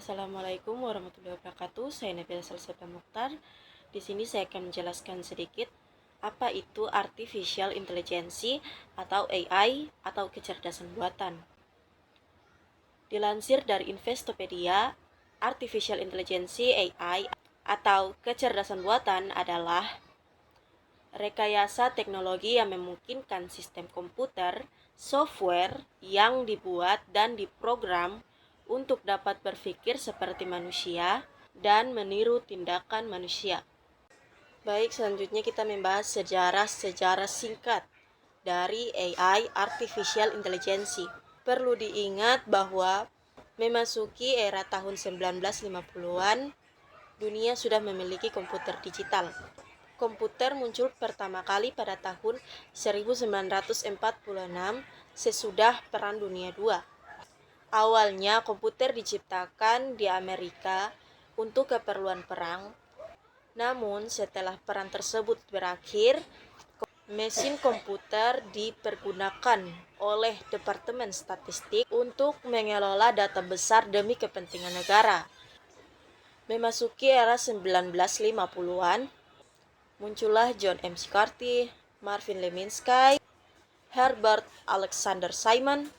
Assalamualaikum warahmatullahi wabarakatuh. Saya Nabila Salsabila Mukhtar. Di sini saya akan menjelaskan sedikit apa itu artificial intelligence atau AI atau kecerdasan buatan. Dilansir dari Investopedia, artificial intelligence AI atau kecerdasan buatan adalah rekayasa teknologi yang memungkinkan sistem komputer, software yang dibuat dan diprogram untuk dapat berpikir seperti manusia dan meniru tindakan manusia. Baik, selanjutnya kita membahas sejarah singkat dari AI Artificial Intelligence. Perlu diingat bahwa memasuki era tahun 1950-an, dunia sudah memiliki komputer digital. Komputer muncul pertama kali pada tahun 1946 sesudah Perang Dunia II. Awalnya komputer diciptakan di Amerika untuk keperluan perang. Namun setelah perang tersebut berakhir, mesin komputer dipergunakan oleh Departemen Statistik untuk mengelola data besar demi kepentingan negara. Memasuki era 1950-an, muncullah John McCarthy, Marvin Minsky, Herbert Alexander Simon,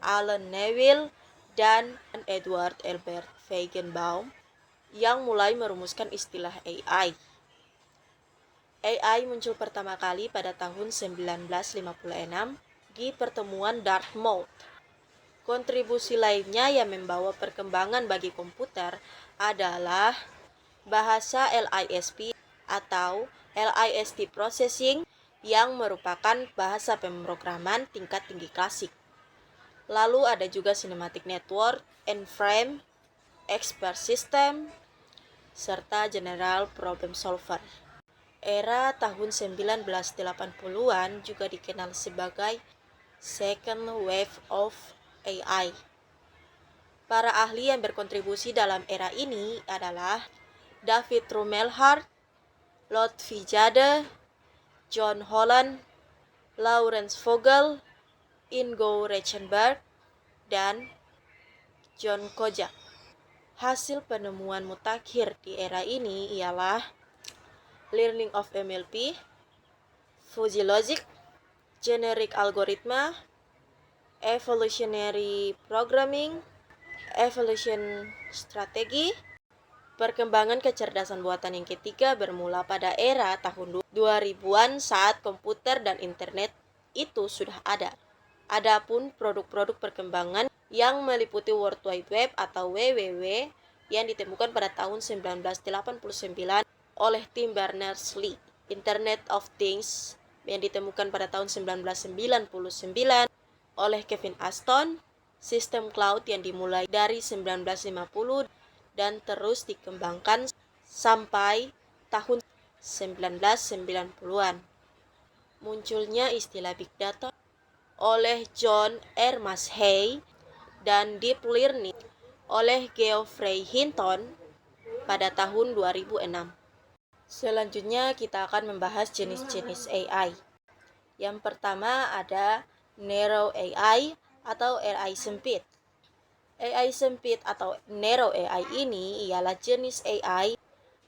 Alan Neville, dan Edward Albert Feigenbaum yang mulai merumuskan istilah AI. AI muncul pertama kali pada tahun 1956 di pertemuan Dartmouth. Kontribusi lainnya yang membawa perkembangan bagi komputer adalah bahasa LISP atau LIST Processing yang merupakan bahasa pemrograman tingkat tinggi klasik. Lalu ada juga Cinematic Network, N-Frame, Expert System, serta General Problem Solver. Era tahun 1980-an juga dikenal sebagai Second Wave of AI. Para ahli yang berkontribusi dalam era ini adalah David Rumelhart, Lotfi Jade, John Holland, Lawrence Vogel, Ingo Reichenberg, dan John Kojak. Hasil penemuan mutakhir di era ini ialah Learning of MLP, Fuzzy Logic, Generic Algorithm, Evolutionary Programming, Evolution Strategy. Perkembangan kecerdasan buatan yang ketiga bermula pada era tahun 2000-an saat komputer dan internet itu sudah ada. Adapun produk-produk perkembangan yang meliputi World Wide Web atau WWW yang ditemukan pada tahun 1989 oleh Tim Berners-Lee, Internet of Things yang ditemukan pada tahun 1999 oleh Kevin Ashton, sistem cloud yang dimulai dari 1950 dan terus dikembangkan sampai tahun 1990-an. Munculnya istilah Big Data oleh John R. Massey dan Deep Learning oleh Geoffrey Hinton pada tahun 2006. Selanjutnya kita akan membahas jenis-jenis AI. Yang pertama ada Narrow AI atau AI sempit. AI sempit atau Narrow AI ini ialah jenis AI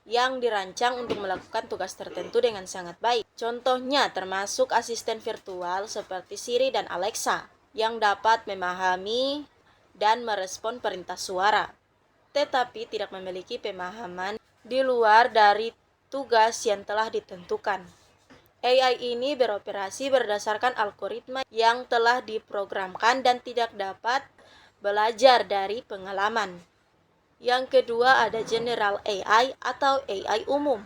yang dirancang untuk melakukan tugas tertentu dengan sangat baik. Contohnya termasuk asisten virtual seperti Siri dan Alexa yang dapat memahami dan merespon perintah suara, tetapi tidak memiliki pemahaman di luar dari tugas yang telah ditentukan. AI ini beroperasi berdasarkan algoritma yang telah diprogramkan dan tidak dapat belajar dari pengalaman. Yang kedua ada General AI atau AI umum.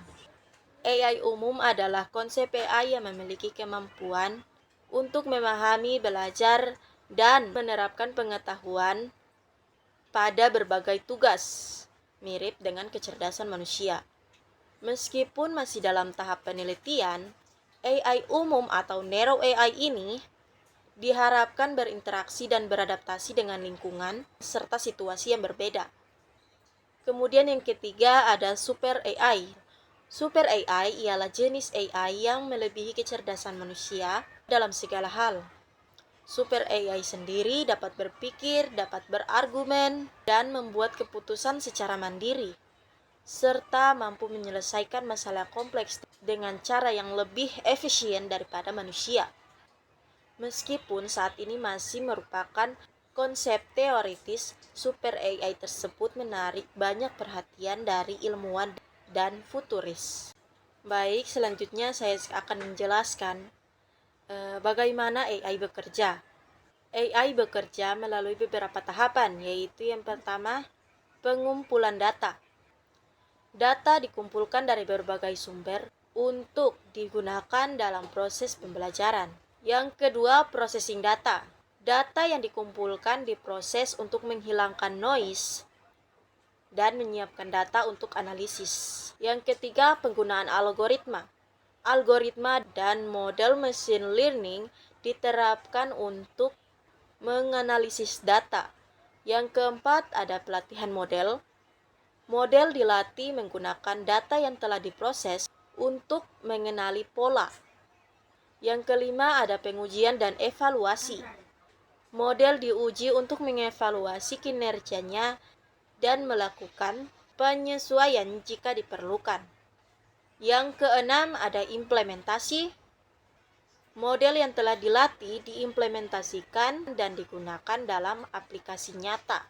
AI umum adalah konsep AI yang memiliki kemampuan untuk memahami, belajar, dan menerapkan pengetahuan pada berbagai tugas, mirip dengan kecerdasan manusia. Meskipun masih dalam tahap penelitian, AI umum atau Narrow AI ini diharapkan berinteraksi dan beradaptasi dengan lingkungan serta situasi yang berbeda. Kemudian yang ketiga ada Super AI. Super AI ialah jenis AI yang melebihi kecerdasan manusia dalam segala hal. Super AI sendiri dapat berpikir, dapat berargumen, dan membuat keputusan secara mandiri, serta mampu menyelesaikan masalah kompleks dengan cara yang lebih efisien daripada manusia. Meskipun saat ini masih merupakan konsep teoritis, Super AI tersebut menarik banyak perhatian dari ilmuwan dan futuris. Baik, selanjutnya saya akan menjelaskan bagaimana AI bekerja. AI bekerja melalui beberapa tahapan, yaitu yang pertama, pengumpulan data. Data dikumpulkan dari berbagai sumber untuk digunakan dalam proses pembelajaran. Yang kedua, processing data. Data yang dikumpulkan diproses untuk menghilangkan noise dan menyiapkan data untuk analisis. Yang ketiga, penggunaan algoritma. Algoritma dan model machine learning diterapkan untuk menganalisis data. Yang keempat, ada pelatihan model. Model dilatih menggunakan data yang telah diproses untuk mengenali pola. Yang kelima, ada pengujian dan evaluasi. Model diuji untuk mengevaluasi kinerjanya dan melakukan penyesuaian jika diperlukan. Yang keenam, ada implementasi. Model yang telah dilatih diimplementasikan dan digunakan dalam aplikasi nyata.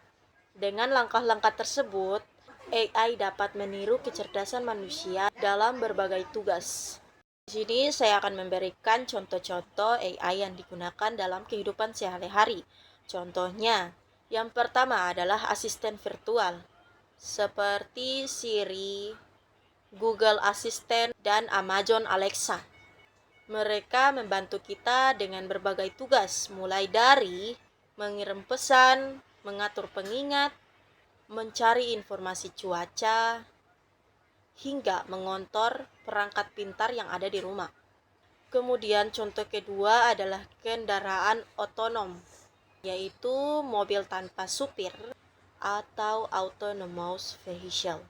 Dengan langkah-langkah tersebut, AI dapat meniru kecerdasan manusia dalam berbagai tugas. Di sini saya akan memberikan contoh-contoh AI yang digunakan dalam kehidupan sehari-hari. Contohnya, yang pertama adalah asisten virtual, seperti Siri, Google Assistant, dan Amazon Alexa. Mereka membantu kita dengan berbagai tugas, mulai dari mengirim pesan, mengatur pengingat, mencari informasi cuaca, hingga mengontrol perangkat pintar yang ada di rumah. Kemudian contoh kedua adalah kendaraan otonom, yaitu mobil tanpa supir atau autonomous vehicle.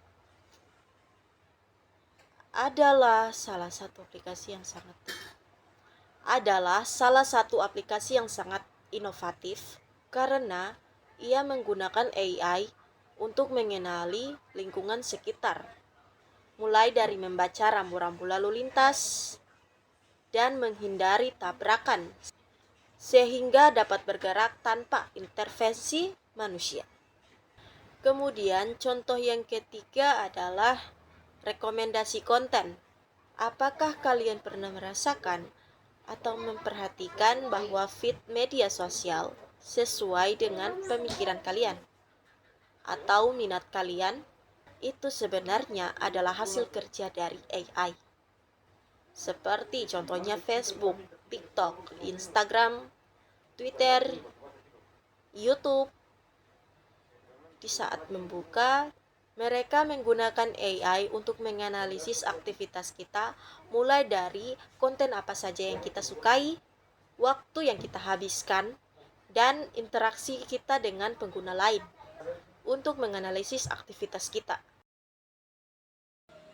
Adalah salah satu aplikasi yang sangat inovatif karena ia menggunakan AI untuk mengenali lingkungan sekitar, mulai dari membaca rambu-rambu lalu lintas dan menghindari tabrakan, sehingga dapat bergerak tanpa intervensi manusia. Kemudian contoh yang ketiga adalah rekomendasi konten. Apakah kalian pernah merasakan atau memperhatikan bahwa feed media sosial sesuai dengan pemikiran kalian atau minat kalian? Itu sebenarnya adalah hasil kerja dari AI. Seperti contohnya Facebook, TikTok, Instagram, Twitter, YouTube. Di saat membuka, mereka menggunakan AI untuk menganalisis aktivitas kita, mulai dari konten apa saja yang kita sukai, waktu yang kita habiskan, dan interaksi kita dengan pengguna lain untuk menganalisis aktivitas kita.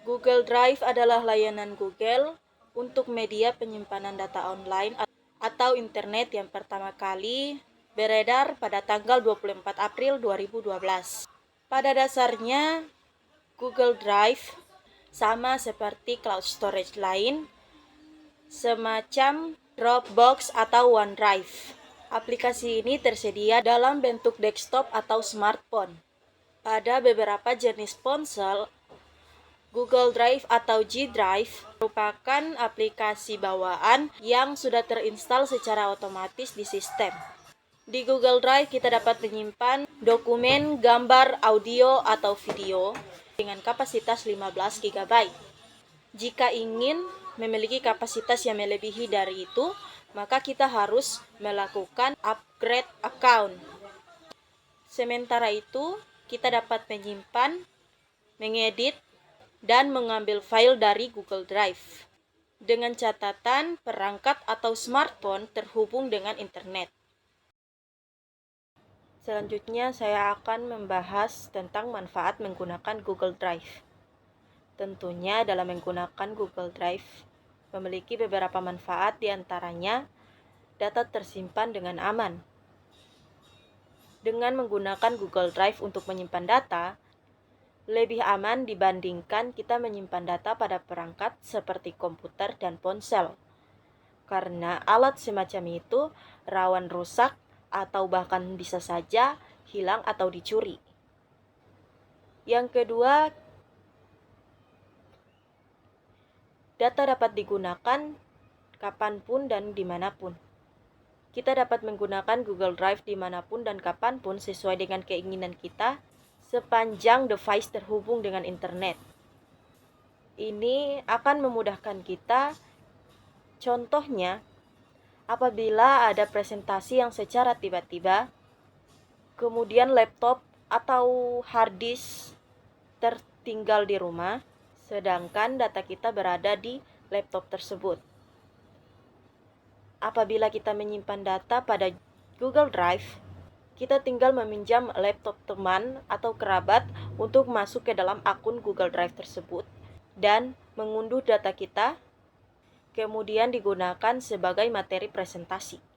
Google Drive adalah layanan Google untuk media penyimpanan data online atau internet yang pertama kali beredar pada tanggal 24 April 2012. Pada dasarnya, Google Drive sama seperti cloud storage lain, semacam Dropbox atau OneDrive. Aplikasi ini tersedia dalam bentuk desktop atau smartphone. Pada beberapa jenis ponsel, Google Drive atau G Drive merupakan aplikasi bawaan yang sudah terinstal secara otomatis di sistem. Di Google Drive kita dapat menyimpan dokumen, gambar, audio, atau video dengan kapasitas 15 GB. Jika ingin memiliki kapasitas yang melebihi dari itu, maka kita harus melakukan upgrade account. Sementara itu, kita dapat menyimpan, mengedit, dan mengambil file dari Google Drive dengan catatan perangkat atau smartphone terhubung dengan internet. Selanjutnya saya akan membahas tentang manfaat menggunakan Google Drive. Tentunya dalam menggunakan Google Drive memiliki beberapa manfaat, diantaranya data tersimpan dengan aman. Dengan menggunakan Google Drive untuk menyimpan data, lebih aman dibandingkan kita menyimpan data pada perangkat seperti komputer dan ponsel. Karena alat semacam itu rawan rusak atau bahkan bisa saja hilang atau dicuri. Yang kedua, data dapat digunakan kapanpun dan dimanapun. Kita dapat menggunakan Google Drive dimanapun dan kapanpun sesuai dengan keinginan kita, sepanjang device terhubung dengan internet. Ini akan memudahkan kita. Contohnya, apabila ada presentasi yang secara tiba-tiba, kemudian laptop atau hard disk tertinggal di rumah, sedangkan data kita berada di laptop tersebut. Apabila kita menyimpan data pada Google Drive, kita tinggal meminjam laptop teman atau kerabat untuk masuk ke dalam akun Google Drive tersebut dan mengunduh data kita, kemudian digunakan sebagai materi presentasi.